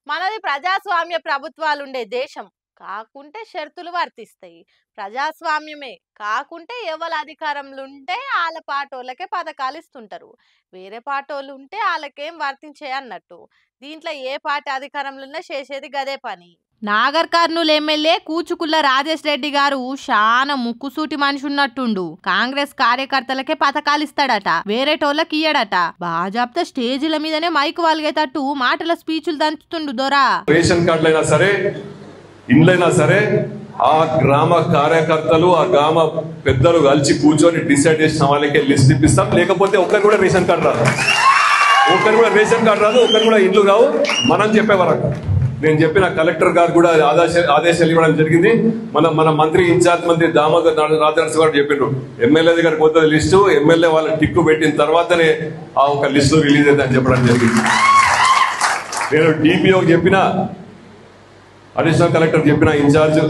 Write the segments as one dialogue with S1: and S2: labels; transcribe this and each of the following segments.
S1: మనది ప్రజాస్వామ్య ప్రభుత్వాలుండే దేశం. కాకుంటే షరతులు వర్తిస్తాయి. ప్రజాస్వామ్యమే కాకుంటే ఎవల అధికారంలుంటే ఆళ్ళ పాటోళ్ళకే పథకాలిస్తుంటారు. వేరే పాటోళ్ళుంటే ఆళ్ళకేం వర్తించయన్నట్టు. దీంట్లో ఏ పార్టీ అధికారంలో ఉన్నా చేసేది గదే పని. నాగర్ కర్నూల్ ఎమ్మెల్యే కూచుకుల్ల రాజేష్ రెడ్డి గారు చాలా ముక్కుసూటి మనిషి ఉన్నట్టుండు. కాంగ్రెస్ కార్యకర్తలకే పథకాలిస్తాడట, వేరేటోళ్ళకి ఇయ్యడట. భాజపా స్టేజీల మీదనే మైక్ వాల్గేటట్టు మాటల స్పీచ్లు దంచుతుండు దొరా.
S2: రేషన్ కార్డులైనా సరే, ఇండ్లైనా సరే, ఆ గ్రామ కార్యకర్తలు ఆ గ్రామ పెద్దలు కలిసి కూర్చొని డిసైడ్ చేసిన వాళ్ళకే లిస్ట్ ఇప్పిస్తాం. లేకపోతే ఒక్కరు కూడా రేషన్ కార్డు రాదు, ఒక్కరు కూడా రేషన్ కార్డు రాదు, ఒక్కరు కూడా ఇండ్లు రావు. మనం చెప్పే వరకు నేను చెప్పిన కలెక్టర్ గారు కూడా ఆదేశాలు ఇవ్వడం జరిగింది. మన మంత్రి ఇన్ఛార్జ్ మంత్రి దామోదర్ రాజనరసింహ గారు చెప్పిండ్రు, ఎమ్మెల్యే దగ్గర పోతుంది లిస్టు, ఎమ్మెల్యే వాళ్ళ టిక్కు పెట్టిన తర్వాతనే ఆ ఒక లిస్టు రిలీజ్ అయిందని చెప్పడం జరిగింది. నేను డిపిఓ చెప్పిన, అడిషనల్ కలెక్టర్ చెప్పిన, ఇన్ఛార్జ్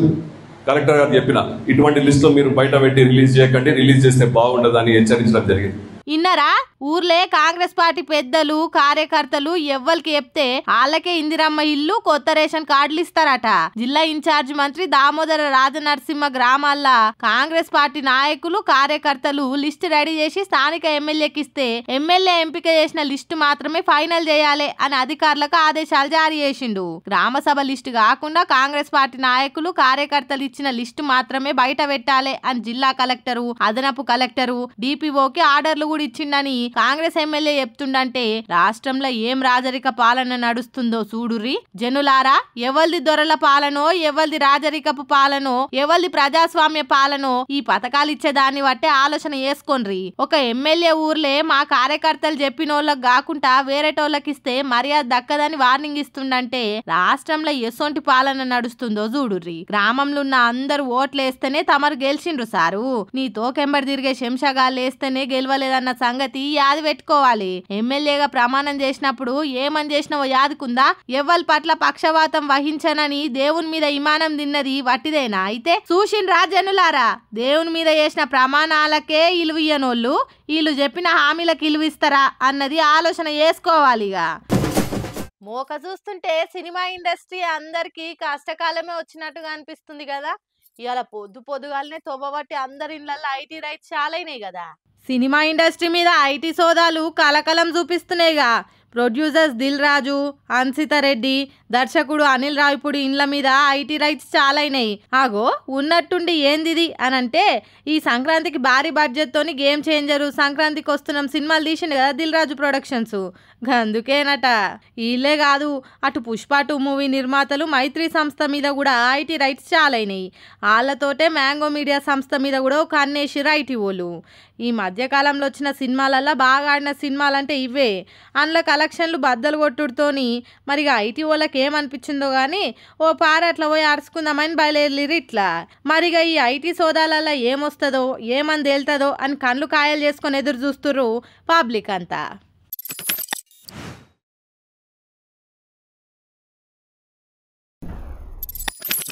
S2: కలెక్టర్ గారు చెప్పిన, ఇటువంటి లిస్టు మీరు బయట పెట్టి రిలీజ్ చేయకండి, రిలీజ్ చేస్తే బాగుండదని హెచ్చరించడం జరిగింది.
S1: ఇన్నరా ఊర్లే కాంగ్రెస్ పార్టీ పెద్దలు కార్యకర్తలు ఎవ్వరికి చెప్తే వాళ్ళకే ఇందిరమ్మ ఇల్లు కొత్త రేషన్ కార్డులు ఇస్తారట. జిల్లా ఇన్ఛార్జ్ మంత్రి దామోదర రాజనరసింహ గ్రామాల్లో కాంగ్రెస్ పార్టీ నాయకులు కార్యకర్తలు లిస్టు రెడీ చేసి స్థానిక ఎమ్మెల్యేకి ఇస్తే ఎమ్మెల్యే ఎంపిక చేసిన లిస్టు మాత్రమే ఫైనల్ చేయాలి అని అధికారులకు ఆదేశాలు జారీ చేసిండు. గ్రామ సభ లిస్టు కాకుండా కాంగ్రెస్ పార్టీ నాయకులు కార్యకర్తలు ఇచ్చిన లిస్టు మాత్రమే బయట పెట్టాలి అని జిల్లా కలెక్టరు, అదనపు కలెక్టరు, డిపిఓకి ఆర్డర్లు కూడా ఇచ్చిండని కాంగ్రెస్ ఎమ్మెల్యే చెప్తుండంటే రాష్ట్రంలో ఏం రాజరిక పాలన నడుస్తుందో చూడుర్రి జనులారా. ఎవల్ది దొరల పాలనో, ఎవల్ది రాజరికపు పాలనో, ఎవల్ది ప్రజాస్వామ్య పాలనో ఈ పథకాలు ఇచ్చేదాన్ని బట్టే ఆలోచన చేసుకోండ్రి. ఒక ఎమ్మెల్యే ఊర్లే మా కార్యకర్తలు చెప్పినోళ్ళకి కాకుండా వేరేటోళ్ళకి ఇస్తే మర్యాద దక్కదని వార్నింగ్ ఇస్తుండంటే రాష్ట్రంలో ఎసొంటి పాలన నడుస్తుందో చూడుర్రి. గ్రామంలో ఉన్న అందరూ ఓట్లేస్తేనే తమరు గెలిచిండ్రు సారు, నీ తోకెంబడి తిరిగే శంషగాళ్ళు వేస్తేనే గెలవలేదన్న సంగతి యాది పెట్టుకోవాలి. ఎమ్మెల్యేగా ప్రమాణం చేసినప్పుడు ఏమని చేసినవో యాదుకుందా? ఎవ్వరి పట్ల పక్షవాతం వహించనని దేవుని మీద ఇమానం తిన్నది వట్టిదేనా? అయితే చూసిండ్రా జనులారా, దేవుని మీద చేసిన ప్రమాణాలకే ఇలువియ్యనోళ్ళు వీళ్ళు చెప్పిన హామీలకు ఇలువిస్తారా అన్నది ఆలోచన చేసుకోవాలిగా. మోక చూస్తుంటే సినిమా ఇండస్ట్రీ అందరికి కష్టకాలమే వచ్చినట్టుగా అనిపిస్తుంది కదా. ఇవాళ పొద్దుగాలనే తొవ్వబట్టి అందరి ఇళ్ళల్లో ఐటీ రైట్స్ చాలా అయినాయి కదా. సినిమా ఇండస్ట్రీ మీద ఐటీ సోదాలు కలకలం చూపిస్తున్నాయిగా. ప్రొడ్యూసర్స్ దిల్ రాజు, అన్సిత రెడ్డి, దర్శకుడు అనిల్ రావిపూడి ఇండ్ల మీద ఐటీ రైట్స్ చాలా అయినాయి. ఆగో ఉన్నట్టుండి ఏందిది అని అంటే, ఈ సంక్రాంతికి భారీ బడ్జెట్ తోని గేమ్ చేంజరు, సంక్రాంతికి వస్తున్నాం సినిమాలు తీసిండు కదా దిల్ రాజు ప్రొడక్షన్స్, అందుకేనట. వీళ్ళే కాదు, అటు పుష్ప 2 మూవీ నిర్మాతలు మైత్రి సంస్థ మీద కూడా ఐటీ రైట్స్ చాలా అయినాయి. వాళ్ళతోటే మ్యాంగో మీడియా సంస్థ మీద కూడా ఒక అన్నేసిర్రు ఐటీ వాళ్ళు. ఈ మధ్యకాలంలో వచ్చిన సినిమాలల్లో బాగా ఆడిన సినిమాలంటే ఇవే. అందులో కలెక్షన్లు బద్దలు కొట్టుడుతోని మరిగా ఐటీ వాళ్ళకి ఏమనిపించిందో కానీ ఓ పార అట్లా పోయి అరుచుకుందామని బయలుదేరి ఇట్లా. మరిగా ఈ ఐటీ సోదాలలో ఏమొస్తుందో ఏమని తేలుతుందో అని కళ్ళు కాయలు చేసుకొని ఎదురు చూస్తుర్రు పబ్లిక్ అంతా.